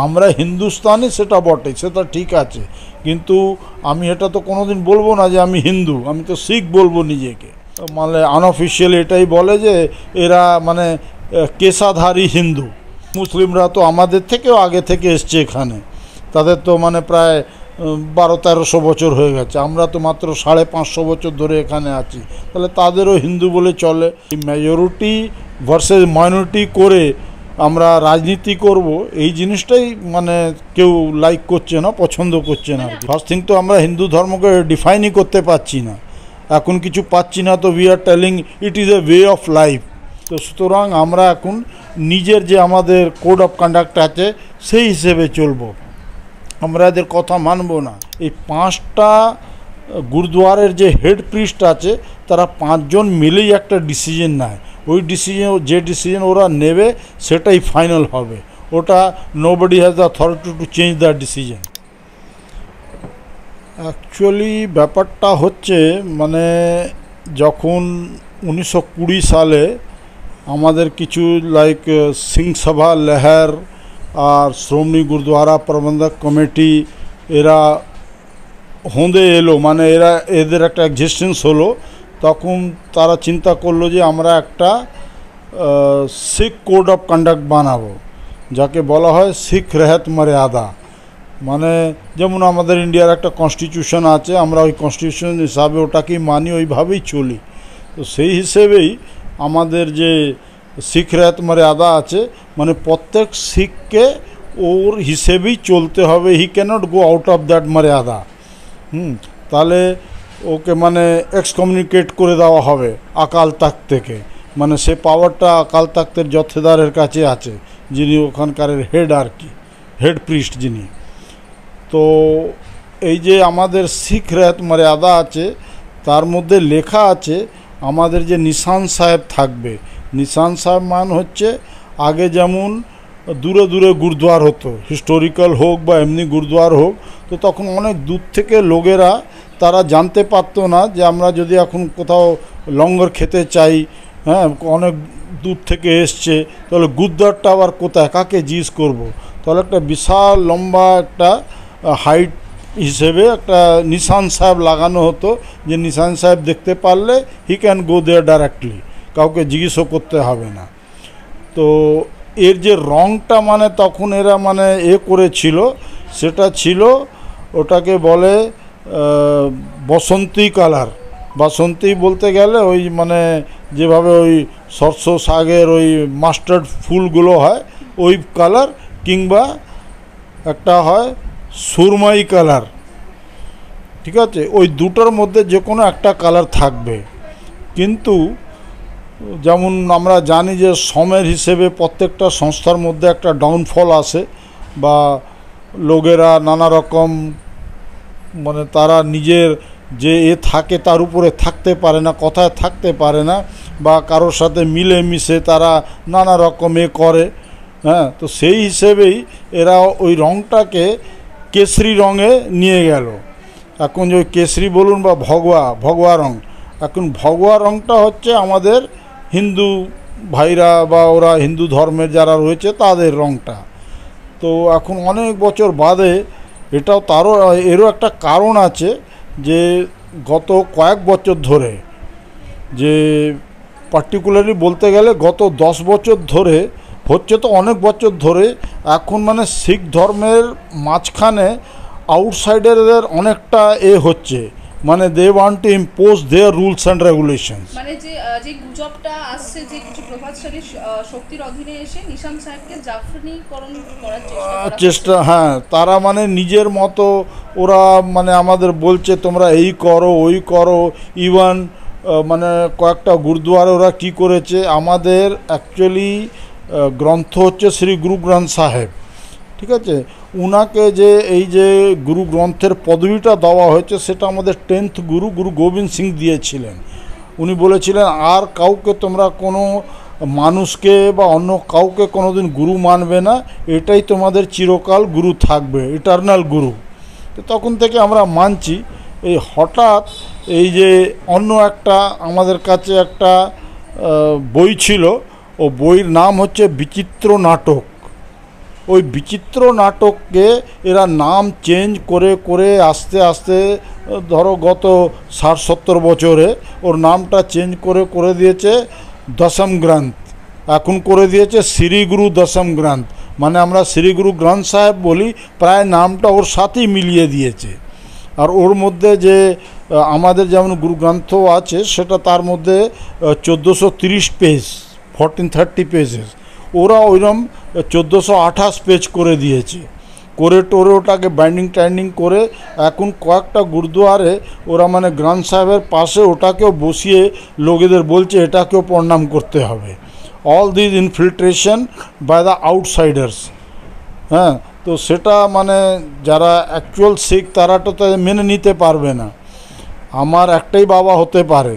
আমরা হিন্দুস্তানি সেটা বটে, সেটা ঠিক আছে, কিন্তু আমি এটা তো কোনোদিন বলবো না যে আমি হিন্দু, আমি তো শিখ বলবো নিজেকে। মানে আনঅফিশিয়ালি এটাই বলে যে এরা মানে কেশাধারী হিন্দু। মুসলিমরা তো আমাদের থেকেও আগে থেকে এসছে এখানে, তাদের তো মানে প্রায় 1200-1300 বছর হয়ে গেছে, আমরা তো মাত্র 550 বছর ধরে এখানে আছি, তাহলে তাদেরও হিন্দু বলে চলে। মেজরিটি ভার্সেস মাইনরিটি করে আমরা রাজনীতি করব, এই জিনিসটাই মানে কেউ লাইক করছে না, পছন্দ করছে না। ফার্স্ট থিং তো আমরা হিন্দু ধর্মকে ডিফাইনই করতে পারছি না, এখন কিছু পাচ্ছি না, তো we are telling it is a way of life. তো সুতরাং আমরা এখন নিজের যে আমাদের কোড অফ কন্ডাক্ট আছে সেই হিসেবে চলবো, আমরা এদের কথা মানব না। এই 5টা গুরুদুয়ারের যে হেড প্রিস্ট আছে তারা 5 জন মিলেই একটা ডিসিশন নেয়, ওই ডিসিশন যে ডিসিশন ওরা নেবে সেটাই ফাইনাল হবে, ওটা nobody has the authority to change the decision. Actually ব্যাপারটা হচ্ছে মানে যখন 1920 সালে আমাদের কিছু লাইক সিং সভা লেহার আর শ্রমণী গুরুদ্বারা প্রবন্ধক কমিটি এরা হোঁদে এলো, মানে এদের একটা এক্সিস্টেন্স হলো, তখন তারা চিন্তা করলো যে আমরা একটা শিখ কোড অফ কন্ডাক্ট বানাবো, যাকে বলা হয় শিখ রেহত মর্যাদা। মানে যেমন আমাদের ইন্ডিয়ার একটা কনস্টিটিউশন আছে, আমরা ওই কনস্টিটিউশন হিসাবে ওটাকেই মানি, ওইভাবেই চলি। তো সেই হিসেবেই আমাদের যে শিখ রেহত মর্যাদা আছে, মানে প্রত্যেক শিখকে ওর হিসেবেই চলতে হবে, he cannot go out of that মর্যাদা। তাহলে ওকে মানে এক্সকমিউনিকেট করে দেওয়া হবে আকাল তাক্ত থেকে, মানে সে পাওয়ারটা আকাল তাক্তের জথেদারের কাছে আছে, যিনি ওখানকার হেড আর কি, হেড প্রিস্ট যিনি। তো এই যে আমাদের শিখ রেহত মর্যাদা আছে তার মধ্যে লেখা আছে আমাদের যে নিশান সাহেব থাকবে। নিশান সাহেব মান হচ্ছে আগে যেমন দূরে দূরে গুরুদ্বার হতো, হিস্টোরিক্যাল হোক বা এমনি গুরুদ্বার হোক, তো তখন অনেক দূর থেকে লোকেরা তারা জানতে পারতো না যে আমরা যদি এখন কোথাও লঙ্গর খেতে চাই, হ্যাঁ অনেক দূর থেকে এসছে, তাহলে গুরুদ্বারটা আবার কোথায়, কাকে জিজ্ঞেস করব। তাহলে একটা বিশাল লম্বা একটা হাইট হিসেবে একটা নিশান সাহেব লাগানো হতো, যে নিশান সাহেব দেখতে পারলে he can go there directly, কাউকে জিজ্ঞেসও করতে হবে না। তো এর যে রংটা মানে তখন এরা মানে করেছিল, সেটা ছিল ওটাকে বলে বসন্তী কালার। বাসন্তী বলতে গেলে ওই মানে যেভাবে ওই সরষে শাকের ওই মাস্টার্ড ফুলগুলো হয় ওই কালার, কিংবা একটা হয় সুরমাই কালার, ঠিক আছে, ওই দুটোর মধ্যে যে কোনো একটা কালার থাকবে। কিন্তু যেমন আমরা জানি যে সমের হিসেবে প্রত্যেকটা সংস্থার মধ্যে একটা ডাউনফল আসে, বা লোকেরা নানা রকম মানে তারা নিজের যে থাকে তার উপরে থাকতে পারে না, কথায় থাকতে পারে না, বা কারোর সাথে মিলে মিশে তারা নানা রকম করে, হ্যাঁ। তো সেই হিসেবেই এরা ওই রঙটাকে কেশরি রঙে নিয়ে গেল। এখন যে কেশরি বলুন বা ভগবা রঙ, এখন ভগবা রঙটা হচ্ছে আমাদের হিন্দু ভাইরা বা ওরা হিন্দু ধর্মের যারা রয়েছে তাদের রঙটা। তো এখন অনেক বছর বাদে এটাও এরও একটা কারণ আছে, যে গত কয়েক বছর ধরে, যে পার্টিকুলারলি বলতে গেলে গত 10 বছর ধরে হচ্ছে, তো অনেক বছর ধরে এখন মানে শিখ ধর্মের মাঝখানে আউটসাইডারদের অনেকটা হচ্ছে, মানে they want to impose their rules and regulations. মানে যে গুজবটা আসছে যে কিছু প্রভাবশালী শক্তির অধীনে এসে নিশান সাহেবকে জাফরানিকরণ করার চেষ্টা, হ্যাঁ, তারা মানে নিজের মতো ওরা মানে আমাদের বলছে তোমরা এই করো ওই করো। ইভেন মানে কয়েকটা গুরুদুয়ারে ওরা কি করেছে, আমাদের অ্যাকচুয়ালি গ্রন্থ হচ্ছে শ্রী গুরু গ্রন্থ সাহেব, ঠিক আছে, উনাকে যে এই যে গুরু গ্রন্থের পদবিটা দেওয়া হয়েছে সেটা আমাদের 10th গুরু গোবিন্দ সিং দিয়েছিলেন। উনি বলেছিলেন আর কাউকে তোমরা কোনো মানুষকে বা অন্য কাউকে কোনোদিন গুরু মানবে না, এটাই তোমাদের চিরকাল গুরু থাকবে, ইটারনাল গুরু। তো তখন থেকে আমরা মানছি। এই হঠাৎ এই যে অন্য একটা আমাদের কাছে একটা বই ছিল, ও বইয়ের নাম হচ্ছে বিচিত্র নাটক। ওই বিচিত্র নাটককে এরা নাম চেঞ্জ করে করে আস্তে আস্তে ধরো গত 60-70 বছরে ওর নামটা চেঞ্জ করে করে দিয়েছে দশম গ্রন্থ, এখন করে দিয়েছে শ্রী গুরু দশম গ্রন্থ, মানে আমরা শ্রী গুরু গ্রন্থ সাহেব বলি, প্রায় নামটা ওর সাথেই মিলিয়ে দিয়েছে। আর ওর মধ্যে যে আমাদের যেমন গুরু গ্রন্থ আছে সেটা তার মধ্যে 1430 পেজ, 1430 পেজেস, ওরা ওইরকম 1428 পেজ করে দিয়েছে, করে টোরে ওটাকে বাইন্ডিং টাইন্ডিং করে এখন কয়েকটা গুরুদুয়ারে ওরা মানে গ্রন্থ সাহেবের পাশে ওটাকেও বসিয়ে লোকেদের বলছে এটাকেও প্রণাম করতে হবে। All this infiltration by the outsiders. হ্যাঁ, তো সেটা মানে যারা অ্যাকচুয়াল শিখ তারা তো মেনে নিতে পারবে না। আমার একটাই বাবা হতে পারে,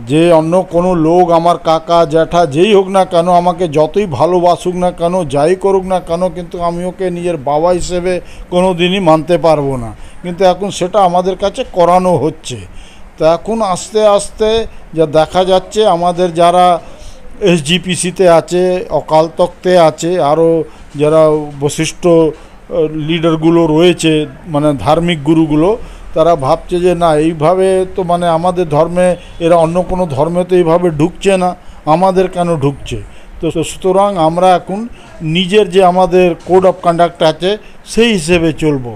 যে অন্য কোনো লোক আমার কাকা জ্যাঠা যেই হোক না কেন, আমাকে যতই ভালোবাসুক না কেন, যাই করুক না কেন, কিন্তু আমি ওকে নিজের বাবা হিসেবে কোনো দিনই মানতে পারবো না। কিন্তু এখন সেটা আমাদের কাছে করানো হচ্ছে। তো এখন আস্তে আস্তে যা দেখা যাচ্ছে, আমাদের যারা এসজিপিসিতে আছে, অকাল তখ্তে আছে, আরও যারা বশিষ্ঠ লিডারগুলো রয়েছে, মানে ধার্মিক গুরুগুলো, তারা ভাবছে যে না, এইভাবে তো মানে আমাদের ধর্মে, এরা অন্য কোনো ধর্মে তো এইভাবে ঢুকছে না, আমাদের কেন ঢুকছে। তো সুতরাং আমরা এখন নিজের যে আমাদের কোড অফ কন্ডাক্ট আছে সেই হিসেবে চলবো,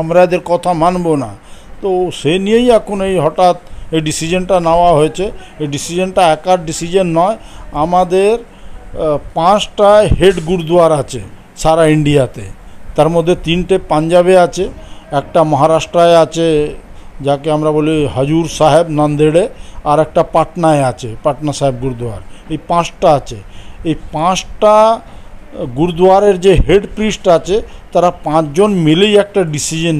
আমরা এদের কথা মানব না। তো সে নিয়েই এখন এই হঠাৎ এই ডিসিশনটা নেওয়া হয়েছে। এই ডিসিশনটা একার ডিসিশন নয়, আমাদের 5টা হেড গুরুদুয়ার আছে সারা ইন্ডিয়াতে, তার মধ্যে 3টে পাঞ্জাবে আছে, একটা মহারাষ্ট্রায় আছে যাকে আমরা বলি হাজুর সাহেব নান্দেড়ে, আর একটা পাটনায় আছে পাটনা সাহেব গুরুদুয়ার। এই 5টা আছে। এই 5টা গুরুদুয়ারের যে হেড প্রিস্ট আছে তারা 5 জন মিলেই একটা ডিসিশন